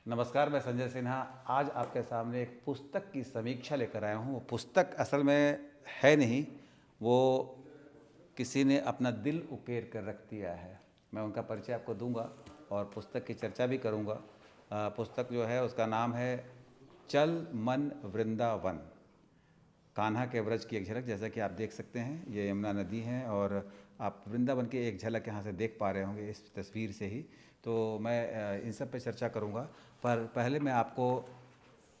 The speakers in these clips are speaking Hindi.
नमस्कार, मैं संजय सिन्हा। आज आपके सामने एक पुस्तक की समीक्षा लेकर आया हूँ। वो पुस्तक असल में है नहीं, वो किसी ने अपना दिल उकेर कर रख दिया है। मैं उनका परिचय आपको दूंगा और पुस्तक की चर्चा भी करूंगा। पुस्तक जो है उसका नाम है चल मन वृंदावन, कान्हा के व्रज की एक झलक। जैसा कि आप देख सकते हैं ये यमुना नदी है और आप वृंदावन की एक झलक यहाँ से देख पा रहे होंगे इस तस्वीर से ही। तो मैं इन सब पे चर्चा करूँगा, पर पहले मैं आपको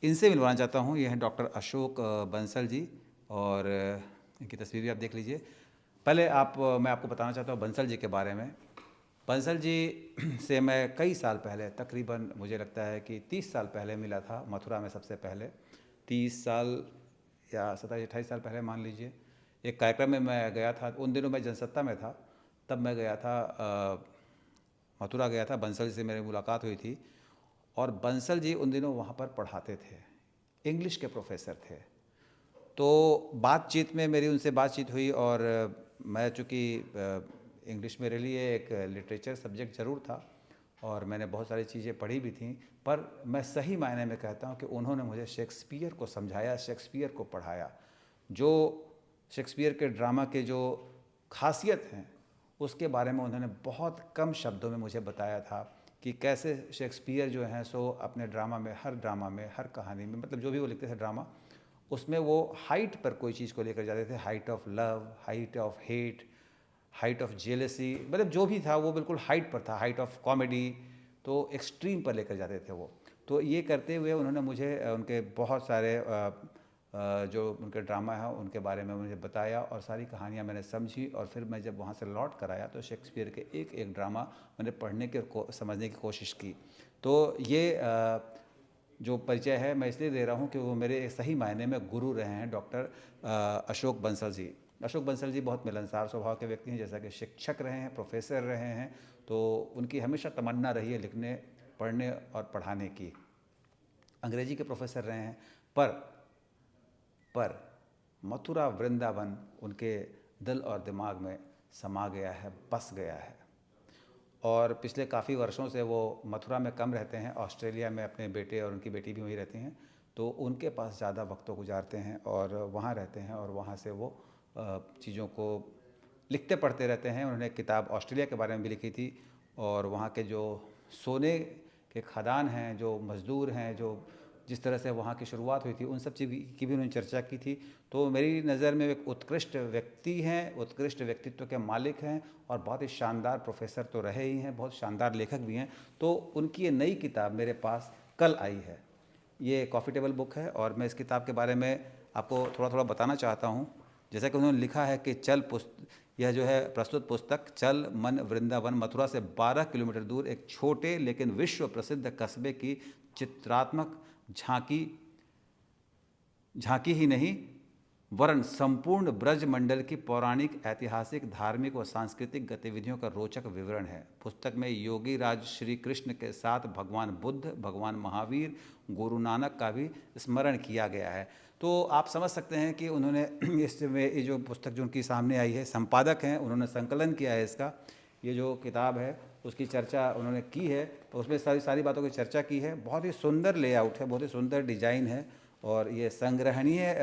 इनसे मिलवाना चाहता हूँ। ये हैं डॉक्टर अशोक बंसल जी, और इनकी तस्वीर भी आप देख लीजिए। पहले मैं आपको बताना चाहता हूँ बंसल जी के बारे में। बंसल जी से मैं कई साल पहले, तकरीबन मुझे लगता है कि 30 साल पहले मिला था, मथुरा में सबसे पहले। 30 साल या 27-28 साल पहले मान लीजिए। एक कार्यक्रम में मैं गया था, उन दिनों मैं जनसत्ता में था, तब मैं गया था, मथुरा गया था। बंसल जी से मेरी मुलाकात हुई थी और बंसल जी उन दिनों वहाँ पर पढ़ाते थे, इंग्लिश के प्रोफेसर थे। तो बातचीत में मेरी उनसे बातचीत हुई और मैं चूँकि इंग्लिश मेरे लिए एक लिटरेचर सब्जेक्ट ज़रूर था और मैंने बहुत सारी चीज़ें पढ़ी भी थी, पर मैं सही मायने में कहता हूँ कि उन्होंने मुझे शेक्सपियर को समझाया, शेक्सपियर को पढ़ाया। जो शेक्सपियर के ड्रामा के जो खासियत हैं उसके बारे में उन्होंने बहुत कम शब्दों में मुझे बताया था कि कैसे शेक्सपियर जो हैं सो अपने ड्रामा में, हर ड्रामा में, हर कहानी में, मतलब जो भी वो लिखते थे ड्रामा, उसमें वो हाइट पर कोई चीज़ को लेकर जाते थे। Height of love, height of hate, height of jealousy, मतलब जो भी था वो बिल्कुल हाइट पर था। हाइट ऑफ कॉमेडी, तो एक्सट्रीम पर लेकर जाते थे वो। तो ये करते हुए उन्होंने मुझे उनके बहुत सारे जो उनके ड्रामा है उनके बारे में मुझे बताया और सारी कहानियाँ मैंने समझी। और फिर मैं जब वहाँ से लौट कर आया तो शेक्सपियर के एक एक ड्रामा मैंने पढ़ने के समझने की कोशिश की। तो ये जो परिचय है मैं इसलिए दे रहा हूँ कि वो मेरे सही मायने में गुरु रहे हैं, डॉक्टर अशोक बंसल जी। अशोक बंसल जी बहुत मिलनसार स्वभाव के व्यक्ति हैं, जैसा कि शिक्षक रहे हैं, प्रोफेसर रहे हैं। तो उनकी हमेशा तमन्ना रही है लिखने, पढ़ने और पढ़ाने की। अंग्रेजी के प्रोफेसर रहे हैं, पर मथुरा वृंदावन उनके दिल और दिमाग में समा गया है, बस गया है। और पिछले काफ़ी वर्षों से वो मथुरा में कम रहते हैं, ऑस्ट्रेलिया में अपने बेटे और उनकी बेटी भी वहीं रहती हैं। तो उनके पास ज़्यादा वक्त तो गुजारते हैं और वहाँ रहते हैं और वहाँ से वो चीज़ों को लिखते पढ़ते रहते हैं। उन्होंने एक किताब ऑस्ट्रेलिया के बारे में भी लिखी थी और वहाँ के जो सोने के खदान हैं, जो मज़दूर हैं, जो जिस तरह से वहाँ की शुरुआत हुई थी, उन सब चीज़ की भी उन्होंने चर्चा की थी। तो मेरी नज़र में एक उत्कृष्ट व्यक्ति हैं, उत्कृष्ट व्यक्तित्व के मालिक हैं और बहुत ही शानदार प्रोफेसर तो रहे ही हैं, बहुत शानदार लेखक भी हैं। तो उनकी ये नई किताब मेरे पास कल आई है। ये कॉफ़ी टेबल बुक है और मैं इस किताब के बारे में आपको थोड़ा थोड़ा बताना चाहता हूँ। जैसा कि उन्होंने लिखा है कि यह जो है प्रस्तुत पुस्तक चल मन वृंदावन, मथुरा से 12 किलोमीटर दूर एक छोटे लेकिन विश्व प्रसिद्ध कस्बे की चित्रात्मक झांकी झांकी ही नहीं, वरन संपूर्ण ब्रज मंडल की पौराणिक, ऐतिहासिक, धार्मिक व सांस्कृतिक गतिविधियों का रोचक विवरण है। पुस्तक में योगी राज श्री कृष्ण के साथ भगवान बुद्ध, भगवान महावीर, गुरु नानक का भी स्मरण किया गया है। तो आप समझ सकते हैं कि उन्होंने इसमें ये जो पुस्तक जो उनकी सामने आई है, संपादक हैं, उन्होंने संकलन किया है इसका। ये जो किताब है उसकी चर्चा उन्होंने की है, तो उसमें सारी सारी बातों की चर्चा की है। बहुत ही सुंदर लेआउट है, बहुत ही सुंदर डिजाइन है और ये संग्रहणीय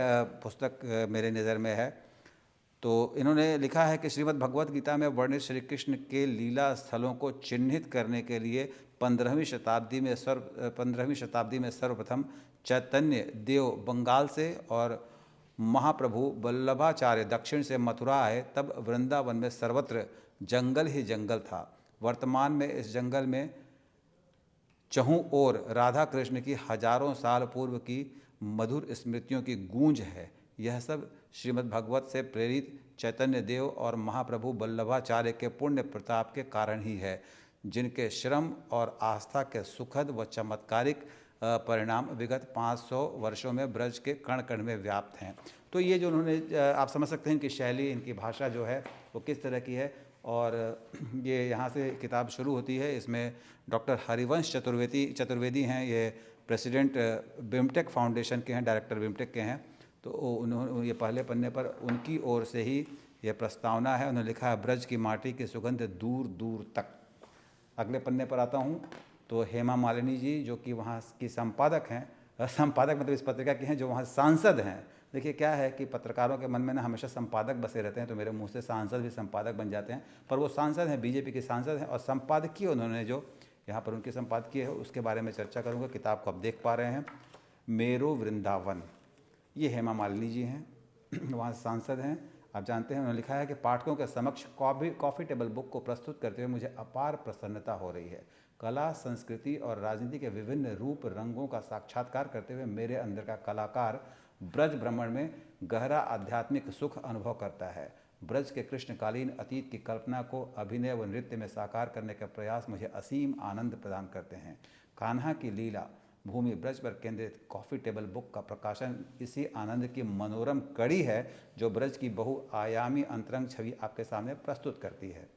पुस्तक मेरे नज़र में है। तो इन्होंने लिखा है कि श्रीमद् भगवत गीता में वर्णित श्री कृष्ण के लीला स्थलों को चिन्हित करने के लिए 15वीं शताब्दी में सर्वप्रथम चैतन्य देव बंगाल से और महाप्रभु वल्लभाचार्य दक्षिण से मथुरा आए। तब वृंदावन में सर्वत्र जंगल ही जंगल था। वर्तमान में इस जंगल में चहु ओर राधा कृष्ण की हजारों साल पूर्व की मधुर स्मृतियों की गूंज है। यह सब श्रीमद् भागवत से प्रेरित चैतन्य देव और महाप्रभु वल्लभाचार्य के पुण्य प्रताप के कारण ही है, जिनके श्रम और आस्था के सुखद व चमत्कारिक परिणाम विगत 500 वर्षों में ब्रज के कण कण में व्याप्त हैं। तो ये जो उन्होंने, आप समझ सकते हैं इनकी शैली, इनकी भाषा जो है वो किस तरह की है। और ये यहाँ से किताब शुरू होती है। इसमें डॉक्टर हरिवंश चतुर्वेदी हैं, ये प्रेसिडेंट बिमटेक फाउंडेशन के हैं, डायरेक्टर बिमटेक के हैं। तो उन्होंने ये पहले पन्ने पर उनकी ओर से ही यह प्रस्तावना है। उन्होंने लिखा है ब्रज की माटी की सुगंध दूर दूर तक। अगले पन्ने पर आता हूँ। तो हेमा मालिनी जी जो कि वहाँ की संपादक हैं, संपादक मतलब इस पत्रिका की हैं, जो वहाँ सांसद हैं। देखिए क्या है कि पत्रकारों के मन में ना हमेशा संपादक बसे रहते हैं, तो मेरे मुंह से सांसद भी संपादक बन जाते हैं, पर वो सांसद हैं, बीजेपी के सांसद हैं, और संपादकीय उन्होंने जो यहाँ पर उनकी संपादकीय है उसके बारे में चर्चा करूँगा। किताब को आप देख पा रहे हैं, मेरो वृंदावन, ये हेमा मालिनी जी हैं, वहाँ सांसद हैं। आप जानते हैं उन्होंने लिखा है कि पाठकों के समक्ष कॉफ़ी टेबल बुक को प्रस्तुत करते हुए मुझे अपार प्रसन्नता हो रही है। कला, संस्कृति और राजनीति के विभिन्न रूप रंगों का साक्षात्कार करते हुए मेरे अंदर का कलाकार ब्रज भ्रमण में गहरा आध्यात्मिक सुख अनुभव करता है। ब्रज के कृष्णकालीन अतीत की कल्पना को अभिनय व नृत्य में साकार करने का प्रयास मुझे असीम आनंद प्रदान करते हैं। कान्हा की लीला भूमि ब्रज पर केंद्रित कॉफ़ी टेबल बुक का प्रकाशन इसी आनंद की मनोरम कड़ी है जो ब्रज की बहुआयामी अंतरंग छवि आपके सामने प्रस्तुत करती है।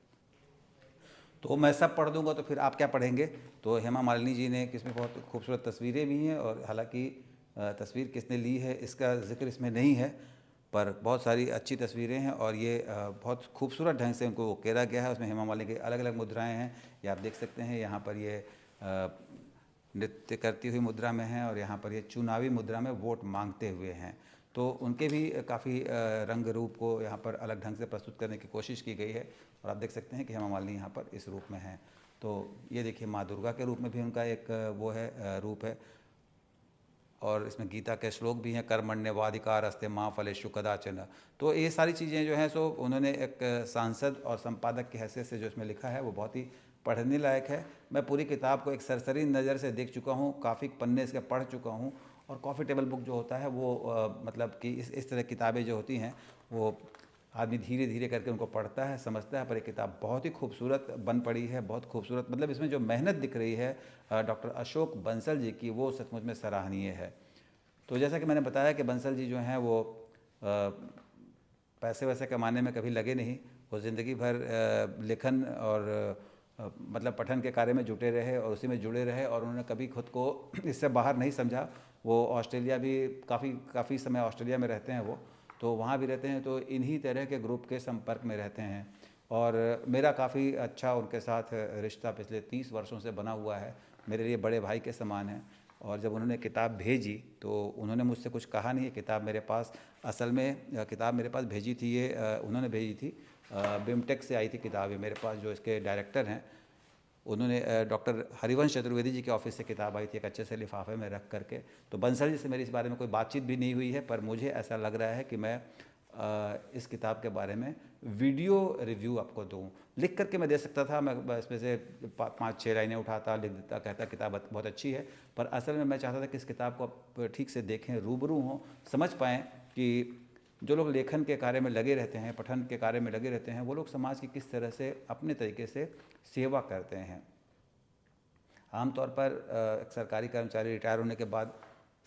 तो मैं सब पढ़ दूंगा तो फिर आप क्या पढ़ेंगे। तो हेमा मालिनी जी ने इसमें बहुत खूबसूरत तस्वीरें भी हैं, और हालांकि तस्वीर किसने ली है इसका जिक्र इसमें नहीं है, पर बहुत सारी अच्छी तस्वीरें हैं, और ये बहुत खूबसूरत ढंग से उनको उकेरा गया है। उसमें हेमा मालिनी की अलग अलग मुद्राएं हैं, ये आप देख सकते हैं। यहाँ पर ये नृत्य करती हुई मुद्रा में हैं, और यहाँ पर ये चुनावी मुद्रा में वोट मांगते हुए हैं। तो उनके भी काफ़ी रंग रूप को यहाँ पर अलग ढंग से प्रस्तुत करने की कोशिश की गई है, और आप देख सकते हैं कि हेमा मालिनी यहाँ पर इस रूप में हैं। तो ये देखिए माँ दुर्गा के रूप में भी उनका एक वो है रूप है, और इसमें गीता के श्लोक भी हैं, कर्मण्यवाधिकार अस्ते माँ फलेषु कदाचन। तो ये सारी चीज़ें जो हैं सो उन्होंने एक सांसद और संपादक की हैसियत से जो इसमें लिखा है वो बहुत ही पढ़ने लायक है। मैं पूरी किताब को एक सरसरी नज़र से देख चुका हूँ, काफ़ी पन्ने इसके पढ़ चुका हूँ, और कॉफ़ी टेबल बुक जो होता है वो मतलब कि इस तरह किताबें जो होती हैं वो आदमी धीरे धीरे करके उनको पढ़ता है, समझता है, पर ये किताब बहुत ही खूबसूरत बन पड़ी है, बहुत खूबसूरत। मतलब इसमें जो मेहनत दिख रही है डॉक्टर अशोक बंसल जी की, वो सचमुच में सराहनीय है। तो जैसा कि मैंने बताया कि बंसल जी जो हैं वो पैसे वैसे कमाने में कभी लगे नहीं, वो ज़िंदगी भर लेखन और मतलब पठन के कार्य में जुटे रहे और उसी में जुड़े रहे, और उन्होंने कभी खुद को इससे बाहर नहीं समझा। वो ऑस्ट्रेलिया भी काफ़ी समय ऑस्ट्रेलिया में रहते हैं वो, तो वहाँ भी रहते हैं, तो इन्हीं तरह के ग्रुप के संपर्क में रहते हैं। और मेरा काफ़ी अच्छा उनके साथ रिश्ता पिछले 30 वर्षों से बना हुआ है, मेरे लिए बड़े भाई के समान हैं। और जब उन्होंने किताब भेजी तो उन्होंने मुझसे कुछ कहा नहीं है। किताब मेरे पास असल में किताब मेरे पास भेजी थी, ये उन्होंने भेजी थी, बिमटेक से आई थी किताब ये मेरे पास। जो इसके डायरेक्टर हैं उन्होंने डॉक्टर हरिवंश चतुर्वेदी जी के ऑफिस से किताब आई थी एक अच्छे से लिफाफे में रख करके। तो बंसल जी से मेरी इस बारे में कोई बातचीत भी नहीं हुई है, पर मुझे ऐसा लग रहा है कि मैं इस किताब के बारे में वीडियो रिव्यू आपको दूं। लिख करके मैं दे सकता था, मैं इसमें से 5-6 लाइनें उठाता, लिख देता, कहता किताब बहुत अच्छी है, पर असल में मैं चाहता था कि इस किताब को आप ठीक से देखें, रूबरू हों, समझ पाएँ कि जो लोग लेखन के कार्य में लगे रहते हैं, पठन के कार्य में लगे रहते हैं, वो लोग समाज की किस तरह से अपने तरीके से सेवा करते हैं। आमतौर पर एक सरकारी कर्मचारी रिटायर होने के बाद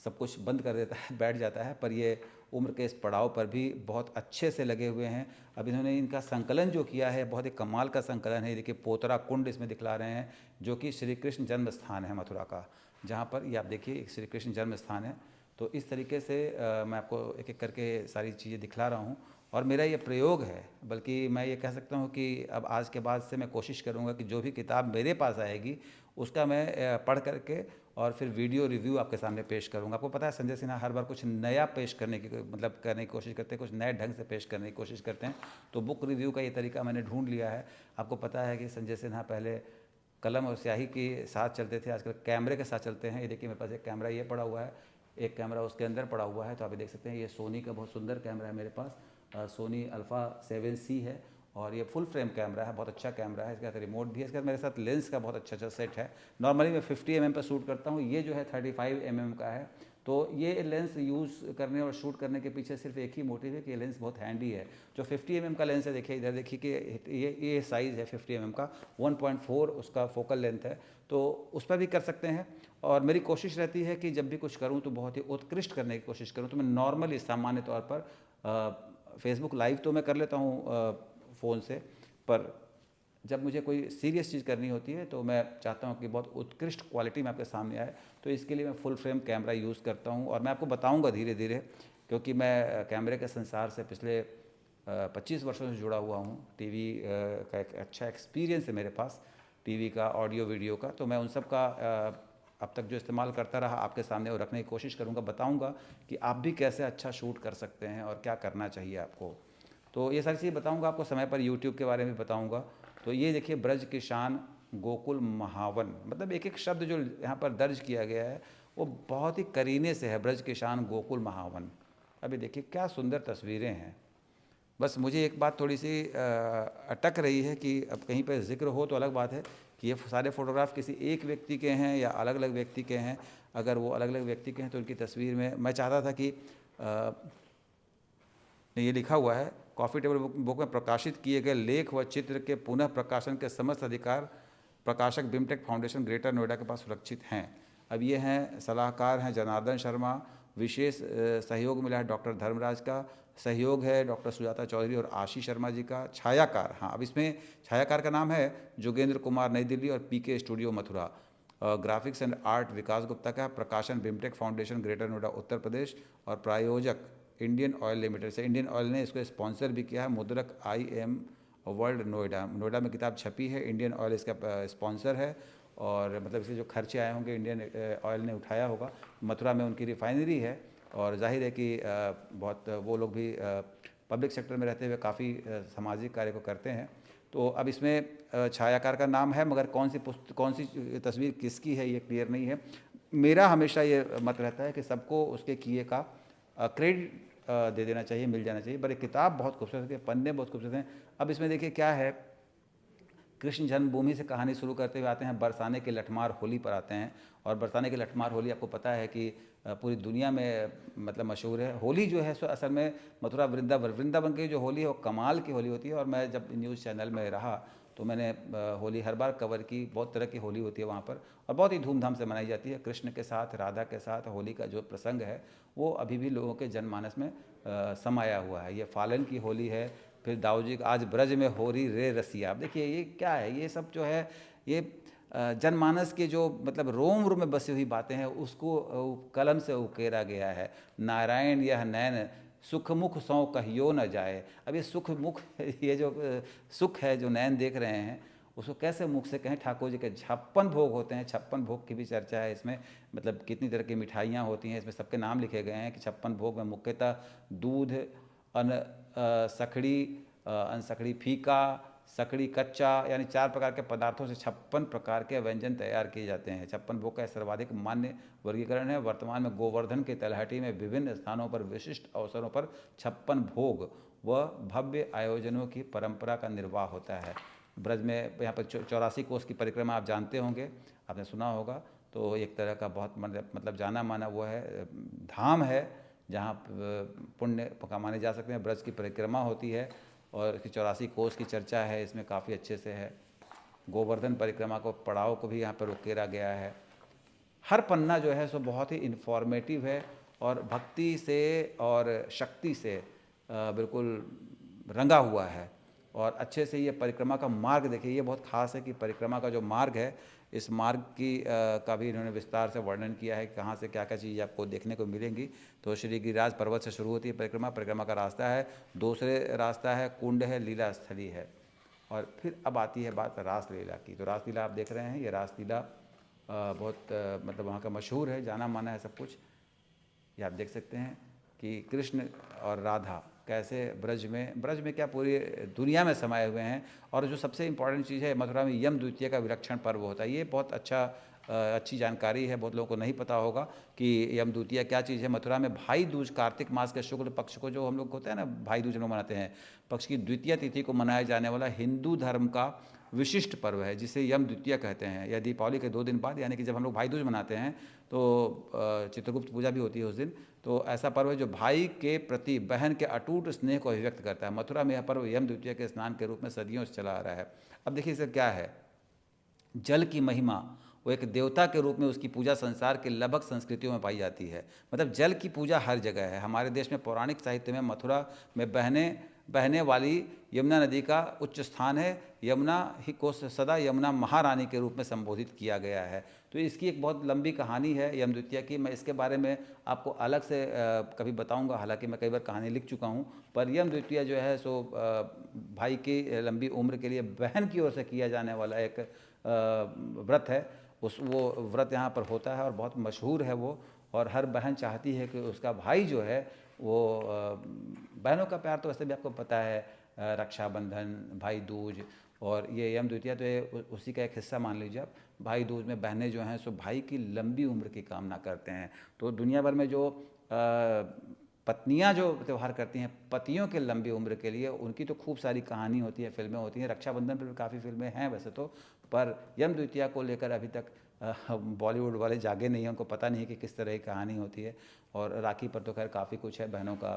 सब कुछ बंद कर देता है, बैठ जाता है, पर ये उम्र के इस पड़ाव पर भी बहुत अच्छे से लगे हुए हैं। अब इन्होंने इनका संकलन जो किया है बहुत ही कमाल का संकलन है। देखिए पोतरा कुंड इसमें दिखला रहे हैं, जो कि श्री कृष्ण जन्म स्थान है मथुरा का, जहाँ पर ये आप देखिए श्री कृष्ण जन्म स्थान है। तो इस तरीके से मैं आपको एक एक करके सारी चीज़ें दिखला रहा हूँ, और मेरा ये प्रयोग है, बल्कि मैं ये कह सकता हूँ कि अब आज के बाद से मैं कोशिश करूँगा कि जो भी किताब मेरे पास आएगी उसका मैं पढ़ करके और फिर वीडियो रिव्यू आपके सामने पेश करूँगा। आपको पता है संजय सिन्हा हर बार कुछ नया पेश करने की करने की कोशिश करते हैं, कुछ नए ढंग से पेश करने की कोशिश करते हैं। तो बुक रिव्यू का ये तरीका मैंने ढूंढ लिया है। आपको पता है कि संजय सिन्हा पहले कलम और स्याही के साथ चलते थे, आजकल कैमरे के साथ चलते हैं। ये देखिए मेरे पास एक कैमरा ये पड़ा हुआ है, एक कैमरा उसके अंदर पड़ा हुआ है, तो आप ये देख सकते हैं। ये सोनी का बहुत सुंदर कैमरा है मेरे पास, सोनी अल्फ़ा 7C है, और ये फुल फ्रेम कैमरा है, बहुत अच्छा कैमरा है। इसके साथ रिमोट भी है, इसके साथ मेरे साथ लेंस का बहुत अच्छा सेट है। नॉर्मली मैं 50 mm पर शूट करता हूँ, ये जो है 35 mm का है। तो ये लेंस यूज़ करने और शूट करने के पीछे सिर्फ एक ही मोटिव है कि ये लेंस बहुत हैंडी है। जो 50 mm का लेंस है, देखिए इधर देखिए कि ये साइज़ है 50 mm का, 1.4 उसका फोकल लेंथ है, तो उस पर भी कर सकते हैं। और मेरी कोशिश रहती है कि जब भी कुछ करूँ तो बहुत ही उत्कृष्ट करने की कोशिश करूँ। तो मैं नॉर्मली सामान्य तौर पर फेसबुक लाइव तो मैं कर लेता हूँ फ़ोन से, पर जब मुझे कोई सीरियस चीज़ करनी होती है तो मैं चाहता हूँ कि बहुत उत्कृष्ट क्वालिटी में आपके सामने आए। तो इसके लिए मैं फुल फ्रेम कैमरा यूज़ करता हूँ, और मैं आपको बताऊँगा धीरे धीरे, क्योंकि मैं कैमरे के संसार से पिछले 25 वर्षों से जुड़ा हुआ हूँ। टीवी का एक अच्छा एक्सपीरियंस है मेरे पास। टीवी का, ऑडियो वीडियो का, तो मैं उन सब का अब तक जो इस्तेमाल करता रहा आपके सामने वो रखने की कोशिश करूँगा, बताऊँगा कि आप भी कैसे अच्छा शूट कर सकते हैं और क्या करना चाहिए आपको। तो ये सारी चीज़ें बताऊँगा आपको, समय पर यूट्यूब के बारे में बताऊँगा। तो ये देखिए, ब्रज की शान गोकुल महावन, मतलब एक एक शब्द जो यहाँ पर दर्ज किया गया है वो बहुत ही करीने से है, ब्रज की शान गोकुल महावन। अभी देखिए क्या सुंदर तस्वीरें हैं। बस मुझे एक बात थोड़ी सी अटक रही है कि अब कहीं पर जिक्र हो तो अलग बात है कि ये सारे फ़ोटोग्राफ किसी एक व्यक्ति के हैं या अलग अलग व्यक्ति के हैं। अगर वो अलग अलग व्यक्ति के हैं तो उनकी तस्वीर में मैं चाहता था कि ये लिखा हुआ है, कॉफ़ी टेबल बुक में प्रकाशित किए गए लेख व चित्र के पुनः प्रकाशन के समस्त अधिकार प्रकाशक बिमटेक फाउंडेशन ग्रेटर नोएडा के पास सुरक्षित हैं। अब ये हैं, सलाहकार हैं जनार्दन शर्मा, विशेष सहयोग मिला है डॉक्टर धर्मराज का, सहयोग है डॉक्टर सुजाता चौधरी और आशीष शर्मा जी का। छायाकार, हाँ अब इसमें छायाकार का नाम है जोगेंद्र कुमार नई दिल्ली और PK studio Mathura. Graphics and art Vikas Gupta का, प्रकाशन बिमटेक फाउंडेशन ग्रेटर नोएडा उत्तर प्रदेश, और प्रायोजक इंडियन ऑयल लिमिटेड से। इंडियन ऑयल ने इसको स्पॉन्सर भी किया है। मुद्रक IM वर्ल्ड नोएडा, नोएडा में किताब छपी है, इंडियन ऑयल इसका स्पॉन्सर है। और मतलब इससे जो खर्चे आए होंगे इंडियन ऑयल ने उठाया होगा। मथुरा में उनकी रिफाइनरी है और जाहिर है कि बहुत वो लोग भी पब्लिक सेक्टर में रहते हुए काफ़ी सामाजिक कार्य को करते हैं। तो अब इसमें छायाकार का नाम है, मगर कौन सी तस्वीर किसकी है ये क्लियर नहीं है। मेरा हमेशा ये मत रहता है कि सबको उसके किए का क्रेडिट दे देना चाहिए, मिल जाना चाहिए। पर ये किताब बहुत खूबसूरत है, पन्ने बहुत खूबसूरत हैं। अब इसमें देखिए क्या है, कृष्ण जन्मभूमि से कहानी शुरू करते हुए आते हैं बरसाने के लठमार होली पर आते हैं। और बरसाने के लठमार होली आपको पता है कि पूरी दुनिया में मतलब मशहूर है। होली जो है सो असल में मथुरा वृंदावन की जो होली है वो कमाल की होली होती है। और मैं जब न्यूज़ चैनल में रहा तो मैंने होली हर बार कवर की। बहुत तरह की होली होती है वहाँ पर और बहुत ही धूमधाम से मनाई जाती है। कृष्ण के साथ, राधा के साथ होली का जो प्रसंग है वो अभी भी लोगों के जनमानस में समाया हुआ है। ये फालन की होली है। फिर दाऊ जी आज ब्रज में हो रही रे रसिया। अब देखिए ये क्या है, ये सब जो है ये जनमानस के जो मतलब रोम रोम में बसी हुई बातें हैं उसको कलम से उकेरा गया है। नारायण यह नैन सुख मुख सौ कहियो न जाए। अब ये सुख मुख, ये जो सुख है जो नैन देख रहे हैं उसको कैसे मुख से कहें। ठाकुर जी के 56 भोग होते हैं, 56 भोग की भी चर्चा है इसमें। मतलब कितनी तरह की मिठाइयाँ होती हैं, इसमें सबके नाम लिखे गए हैं कि 56 भोग में मुख्यतः दूध, सखड़ी, सखड़ी फीका, सखड़ी कच्चा, यानी 4 प्रकार के पदार्थों से 56 प्रकार के व्यंजन तैयार किए जाते हैं। 56 भोग का सर्वाधिक मान्य वर्गीकरण है। वर्तमान में गोवर्धन के तलहटी में विभिन्न स्थानों पर विशिष्ट अवसरों पर 56 भोग व भव्य आयोजनों की परंपरा का निर्वाह होता है। ब्रज में यहाँ पर 84 कोस की परिक्रमा आप जानते होंगे, आपने सुना होगा। तो एक तरह का बहुत मतलब जाना माना वो है, धाम है जहाँ पुण्य कमाने जा सकते हैं। ब्रज की परिक्रमा होती है और इसकी 84 कोस की चर्चा है इसमें काफ़ी अच्छे से है। गोवर्धन परिक्रमा को पड़ाव को भी यहाँ पर उकेरा गया है। हर पन्ना जो है सो बहुत ही इन्फॉर्मेटिव है और भक्ति से और शक्ति से बिल्कुल रंगा हुआ है। और अच्छे से ये परिक्रमा का मार्ग देखिए, ये बहुत ख़ास है कि परिक्रमा का जो मार्ग है, इस मार्ग की का भी इन्होंने विस्तार से वर्णन किया है, कहाँ से क्या क्या चीज़ आपको देखने को मिलेंगी। तो श्री गिरिराज पर्वत से शुरू होती है परिक्रमा, परिक्रमा का रास्ता है, दूसरे रास्ता है कुंड है, लीला स्थली है। और फिर अब आती है बात रासलीला की। तो रासलीला आप देख रहे हैं, ये रासलीला बहुत मतलब वहाँ का मशहूर है, जाना माना है सब कुछ। ये आप देख सकते हैं कि कृष्ण और राधा कैसे ब्रज में क्या पूरी दुनिया में समाये हुए हैं। और जो सबसे इम्पॉर्टेंट चीज़ है, मथुरा में यम द्वितीया का विलक्षण पर्व होता है। ये बहुत अच्छी जानकारी है, बहुत लोगों को नहीं पता होगा कि यम द्वितीया क्या चीज़ है। मथुरा में भाई दूज, कार्तिक मास के शुक्ल पक्ष को जो हम लोग होते हैं ना, भाई दूज लोग मनाते हैं, पक्ष की द्वितीय तिथि को मनाया जाने वाला हिंदू धर्म का विशिष्ट पर्व है जिसे यम द्वितीया कहते हैं। या दीपावली के 2 दिन बाद, यानी कि जब हम लोग भाई दूज मनाते हैं तो चित्रगुप्त पूजा भी होती है उस दिन। तो ऐसा पर्व है जो भाई के प्रति बहन के अटूट स्नेह को अभिव्यक्त करता है। मथुरा में यह पर्व यम द्वितीया के स्नान के रूप में सदियों से चला आ रहा है। अब देखिए इसका क्या है, जल की महिमा, वो एक देवता के रूप में उसकी पूजा संसार के लगभग संस्कृतियों में पाई जाती है। मतलब जल की पूजा हर जगह है। हमारे देश में पौराणिक साहित्य में मथुरा में बहनें बहने वाली यमुना नदी का उच्च स्थान है। यमुना ही को सदा यमुना महारानी के रूप में संबोधित किया गया है। तो इसकी एक बहुत लंबी कहानी है यम द्वितीया की। मैं इसके बारे में आपको अलग से कभी बताऊंगा, हालांकि मैं कई बार कहानी लिख चुका हूं। पर यम द्वितीया जो है सो भाई की लंबी उम्र के लिए बहन की ओर से किया जाने वाला एक व्रत है। वो व्रत यहाँ पर होता है और बहुत मशहूर है वो। और हर बहन चाहती है कि उसका भाई जो है वो बहनों का प्यार तो वैसे भी आपको पता है, रक्षाबंधन, भाई दूज, और ये यम द्वितीया तो ये उसी का एक हिस्सा मान लीजिए आप। भाई दूज में बहनें जो हैं सो भाई की लंबी उम्र की कामना करते हैं। तो दुनिया भर में जो पत्नियां जो त्यौहार करती हैं पतियों के लंबी उम्र के लिए, उनकी तो खूब सारी कहानी होती है, फिल्में होती हैं। रक्षाबंधन पर भी काफ़ी फिल्में हैं वैसे तो, पर यम द्वितीया को लेकर अभी तक बॉलीवुड वाले जागे नहीं हैं, उनको पता नहीं है कि किस तरह की कहानी होती है। और राखी पर तो खैर काफ़ी कुछ है, बहनों का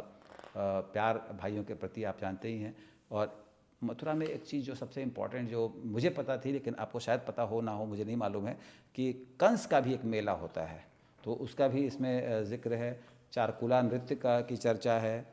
प्यार भाइयों के प्रति आप जानते ही हैं। और मथुरा में एक चीज़ जो सबसे इम्पॉर्टेंट, जो मुझे पता थी लेकिन आपको शायद पता हो ना हो, मुझे नहीं मालूम है, कि कंस का भी एक मेला होता है। तो उसका भी इसमें जिक्र है। चारकुला नृत्य का की चर्चा है।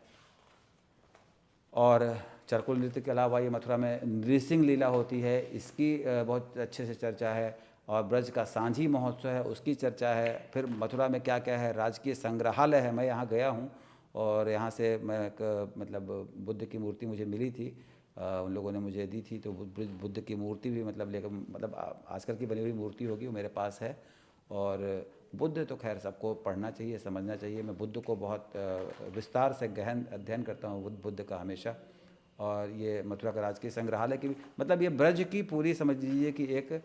और चारकुल नृत्य के अलावा ये मथुरा में नृसिंह लीला होती है, इसकी बहुत अच्छे से चर्चा है। और ब्रज का सांझी महोत्सव है, उसकी चर्चा है। फिर मथुरा में क्या क्या है, राजकीय संग्रहालय है। मैं यहाँ गया हूँ और यहाँ से मैं एक मतलब बुद्ध की मूर्ति मुझे मिली थी, उन लोगों ने मुझे दी थी। तो बुद्ध की मूर्ति भी मतलब लेकर, मतलब आजकल की बनी हुई मूर्ति होगी, वो मेरे पास है। और बुद्ध तो खैर सबको पढ़ना चाहिए, समझना चाहिए। मैं बुद्ध को बहुत विस्तार से गहन अध्ययन करता हूँ बुद्ध का हमेशा। और ये मथुरा का राजकीय संग्रहालय की भी, मतलब ये ब्रज की पूरी समझ लीजिए कि एक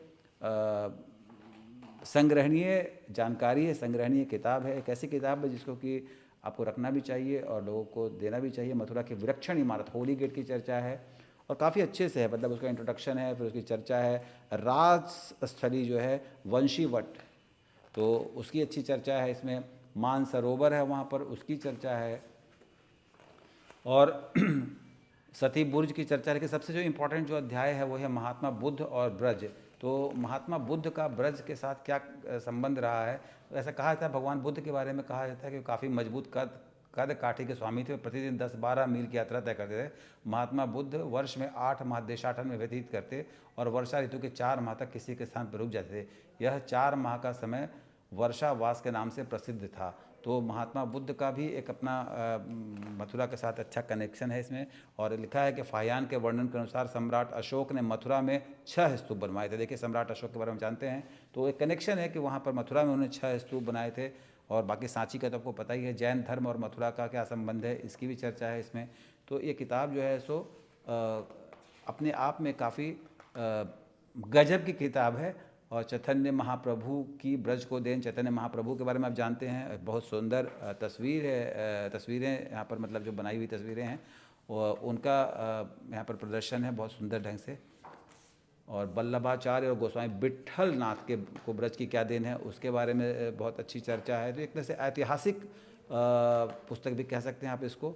संग्रहणीय जानकारी है, संग्रहणीय किताब है। एक ऐसी किताब है जिसको कि आपको रखना भी चाहिए और लोगों को देना भी चाहिए। मथुरा की विलक्षण इमारत होली गेट की चर्चा है और काफ़ी अच्छे से है, मतलब उसका इंट्रोडक्शन है, फिर उसकी चर्चा है। राजस्थली जो है वंशीवट, तो उसकी अच्छी चर्चा है इसमें। मानसरोवर है वहाँ पर, उसकी चर्चा है। और सती बुर्ज की चर्चा। लेकिन सबसे जो इम्पोर्टेंट जो अध्याय है वो है महात्मा बुद्ध और ब्रज। तो महात्मा बुद्ध का ब्रज के साथ क्या संबंध रहा है, तो ऐसा कहा जाता है भगवान बुद्ध के बारे में कहा जाता है कि काफ़ी मजबूत कद काठी के स्वामी थे। प्रतिदिन 10-12 मील की यात्रा तय करते थे। महात्मा बुद्ध वर्ष में 8 माह देशाटन में व्यतीत करते और वर्षा ऋतु के 4 माह तक किसी के स्थान पर रुक जाते थे। यह 4 माह का समय वर्षावास के नाम से प्रसिद्ध था। तो महात्मा बुद्ध का भी एक अपना मथुरा के साथ अच्छा कनेक्शन है इसमें। और लिखा है कि फाहियान के वर्णन के अनुसार सम्राट अशोक ने मथुरा में 6 स्तूप बनवाए थे। देखिए सम्राट अशोक के बारे में जानते हैं, तो एक कनेक्शन है कि वहाँ पर मथुरा में उन्होंने 6 स्तूप बनाए थे। और बाकी सांची का तो आपको पता ही है। जैन धर्म और मथुरा का क्या संबंध है, इसकी भी चर्चा है इसमें। तो ये किताब जो है सो अपने आप में काफ़ी गजब की किताब है। और चैतन्य महाप्रभु की ब्रज को देन, चैतन्य महाप्रभु के बारे में आप जानते हैं। बहुत सुंदर तस्वीर है, तस्वीरें यहाँ पर मतलब जो बनाई हुई तस्वीरें हैं और उनका यहाँ पर प्रदर्शन है बहुत सुंदर ढंग से। और वल्लभाचार्य और गोस्वामी विट्ठल नाथ के को ब्रज की क्या देन है, उसके बारे में बहुत अच्छी चर्चा है। तो एक तरह से ऐतिहासिक पुस्तक भी कह सकते हैं आप इसको।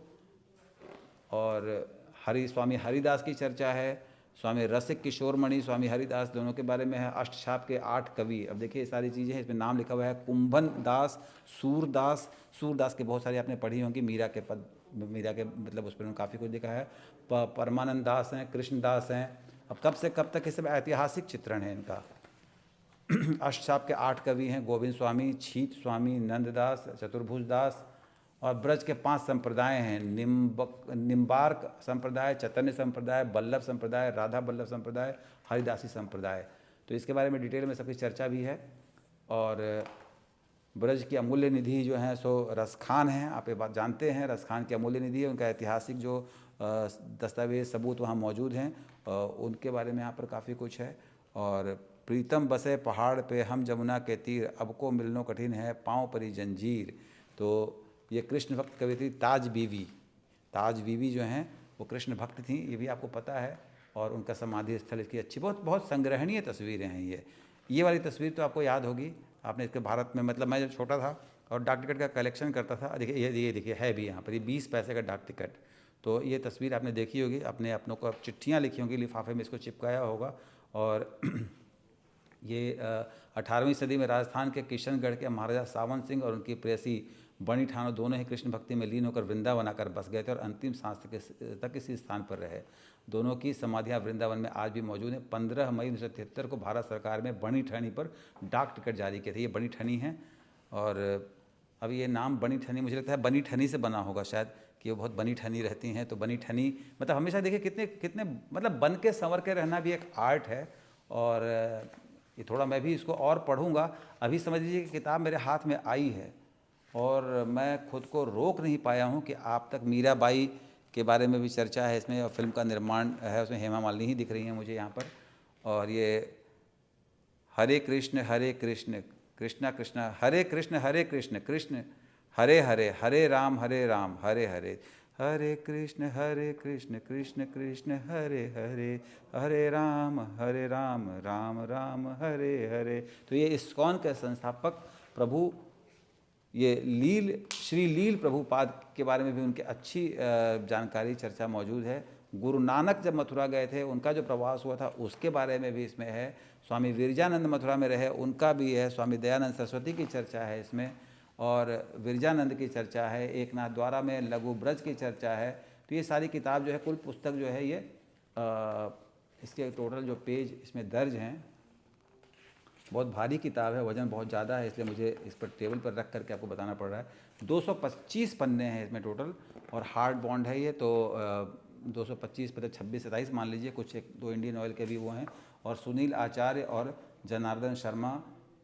और स्वामी हरिदास की चर्चा है, स्वामी रसिक किशोरमणि, स्वामी हरिदास, दोनों के बारे में है। अष्टछाप के 8 कवि, अब देखिए ये सारी चीज़ें हैं, इसमें नाम लिखा हुआ है। कुंभन दास, सूरदास, सूरदास के बहुत सारी आपने पढ़ी होंगी, मीरा के पद, मीरा के मतलब उस पर काफ़ी कुछ लिखा है। परमानंद दास हैं, कृष्णदास हैं। अब कब से कब तक ये सब ऐतिहासिक चित्रण है इनका। अष्टछाप के 8 कवि हैं, गोविंद स्वामी, छीत स्वामी, नंददास, चतुर्भुज दास। और ब्रज के 5 संप्रदाय हैं, निम्बार्क संप्रदाय, चैतन्य संप्रदाय, बल्लभ संप्रदाय, राधा बल्लभ संप्रदाय, हरिदासी संप्रदाय। तो इसके बारे में डिटेल में सबकी चर्चा भी है। और ब्रज की अमूल्य निधि जो हैं सो रसखान हैं, आप ये बात जानते हैं। रसखान की अमूल्य निधि है, उनका ऐतिहासिक जो दस्तावेज सबूत वहाँ मौजूद हैं, उनके बारे में यहाँ पर काफ़ी कुछ है। और प्रीतम बसे पहाड़ पे हम जमुना के तीर, अब को मिलनो कठिन है पाँव परी जंजीर। तो ये कृष्ण भक्त कवि थी ताज बीवी। ताज बीवी जो हैं वो कृष्ण भक्त थी, ये भी आपको पता है। और उनका समाधि स्थल इसकी अच्छी, बहुत बहुत संग्रहणीय तस्वीरें हैं ये वाली तस्वीर तो आपको याद होगी, आपने इसके भारत में, मतलब मैं जब छोटा था और डाक टिकट का कलेक्शन करता था, देखिए ये देखिए है भी यहाँ पर, ये 20 पैसे का डाक टिकट। तो ये तस्वीर आपने देखी होगी, अपने अपनों को चिट्ठियाँ लिखी होंगी, लिफाफे में इसको चिपकाया होगा। और ये 18वीं सदी में राजस्थान के किशनगढ़ के महाराजा सावन सिंह और उनकी प्रेयसी बनी ठानो दोनों ही कृष्ण भक्ति में लीन होकर वृंदावन आकर बस गए थे और अंतिम सांस तक इसी स्थान पर रहे। दोनों की समाधियां वृंदावन में आज भी मौजूद हैं। 15 मई 1973 को भारत सरकार में बनी ठनी पर डाक टिकट जारी किए थे। ये बनी ठनी हैं और अभी ये नाम बनी ठनी मुझे लगता है बनी ठनी से बना होगा शायद, कि वो बहुत बनी ठनी रहती हैं। तो बनी ठनी मतलब हमेशा देखिए कितने कितने मतलब बन के संवर के रहना भी एक आर्ट है। और ये थोड़ा मैं भी इसको और पढ़ूंगा। अभी समझ लीजिए कि किताब मेरे हाथ में आई है और मैं खुद को रोक नहीं पाया हूँ कि आप तक मीराबाई के बारे में भी चर्चा है इसमें, और फिल्म का निर्माण है उसमें हेमा मालिनी ही दिख रही हैं मुझे यहाँ पर। और ये हरे कृष्ण कृष्णा कृष्णा हरे कृष्ण कृष्ण हरे हरे हरे राम हरे हरे हरे कृष्ण कृष्ण कृष्ण हरे हरे हरे राम राम राम हरे हरे। तो ये इस्कॉन के संस्थापक प्रभु ये श्री लील प्रभुपाद के बारे में भी उनकी अच्छी जानकारी चर्चा मौजूद है। गुरु नानक जब मथुरा गए थे उनका जो प्रवास हुआ था उसके बारे में भी इसमें है। स्वामी विरजानंद मथुरा में रहे उनका भी है। स्वामी दयानंद सरस्वती की चर्चा है इसमें और विरजानंद की चर्चा है। एकनाथ द्वारा में लघु ब्रज की चर्चा है। तो ये सारी किताब जो है, कुल पुस्तक जो है ये इसके टोटल जो पेज इसमें दर्ज हैं, बहुत भारी किताब है, वज़न बहुत ज़्यादा है, इसलिए मुझे इस पर टेबल पर रख करके आपको बताना पड़ रहा है। 225 पन्ने हैं इसमें टोटल और हार्ड बॉन्ड है ये। तो 225 मतलब 26-27 मान लीजिए, कुछ एक दो इंडियन ऑयल के भी वो हैं। और सुनील आचार्य और जनार्दन शर्मा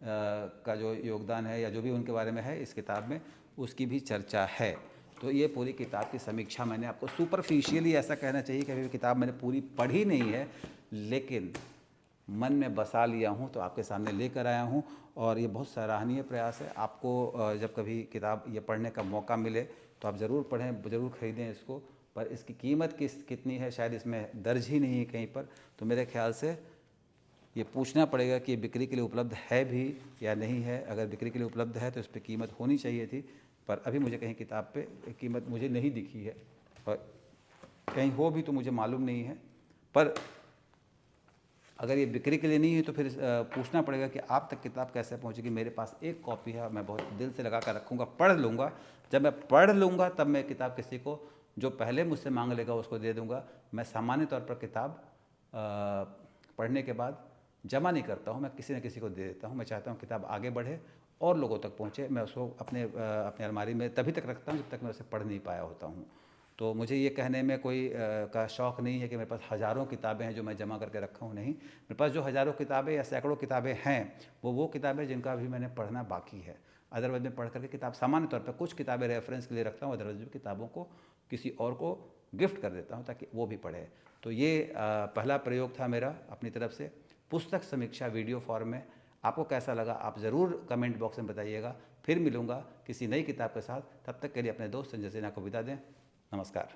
का जो योगदान है या जो भी उनके बारे में है इस किताब में, उसकी भी चर्चा है। तो ये पूरी किताब की समीक्षा मैंने आपको सुपरफिशियली ऐसा कहना चाहिए कि अभी किताब मैंने पूरी पढ़ी नहीं है, लेकिन मन में बसा लिया हूँ तो आपके सामने लेकर आया हूँ। और ये बहुत सराहनीय प्रयास है। आपको जब कभी किताब ये पढ़ने का मौका मिले तो आप ज़रूर पढ़ें, ज़रूर ख़रीदें इसको। पर इसकी कीमत कितनी है शायद इसमें दर्ज ही नहीं है कहीं पर। तो मेरे ख्याल से ये पूछना पड़ेगा कि बिक्री के लिए उपलब्ध है भी या नहीं है। अगर बिक्री के लिए उपलब्ध है तो इस पर कीमत होनी चाहिए थी, पर अभी मुझे कहीं किताब पे कीमत मुझे नहीं दिखी है, और कहीं हो भी तो मुझे मालूम नहीं है। पर अगर ये बिक्री के लिए नहीं है तो फिर पूछना पड़ेगा कि आप तक किताब कैसे पहुंचेगी। मेरे पास एक कॉपी है, मैं बहुत दिल से लगा कर रखूँगा, पढ़ लूँगा। जब मैं पढ़ लूँगा तब मैं किताब किसी को जो पहले मुझसे मांग लेगा उसको दे दूँगा। मैं सामान्य तौर पर किताब पढ़ने के बाद जमा नहीं करता हूँ, मैं किसी न किसी को दे देता हूँ। मैं चाहता हूँ किताब आगे बढ़े और लोगों तक पहुँचे। मैं उसको अपने अलमारी में तभी तक रखता हूँ जब तक मैं उसे पढ़ नहीं पाया होता हूँ। तो मुझे ये कहने में कोई का शौक़ नहीं है कि मेरे पास हज़ारों किताबें हैं जो मैं जमा करके रखा हूँ। नहीं, मेरे पास जो हज़ारों किताबें या सैकड़ों किताबें हैं वो किताबें जिनका अभी मैंने पढ़ना बाकी है। अदरवाइज मैं पढ़ करके किताब सामान्य तौर पर कुछ किताबें रेफरेंस के लिए रखता हूँ, अदरवाइज किताबों को किसी और को गिफ्ट कर देता हूँ ताकि वो भी पढ़े। तो ये पहला प्रयोग था मेरा अपनी तरफ से पुस्तक समीक्षा वीडियो फॉर्म में। आपको कैसा लगा आप ज़रूर कमेंट बॉक्स में बताइएगा। फिर मिलूँगा किसी नई किताब के साथ। तब तक के लिए अपने दोस्त संजय सिन्हा को विदा दें। नमस्कार।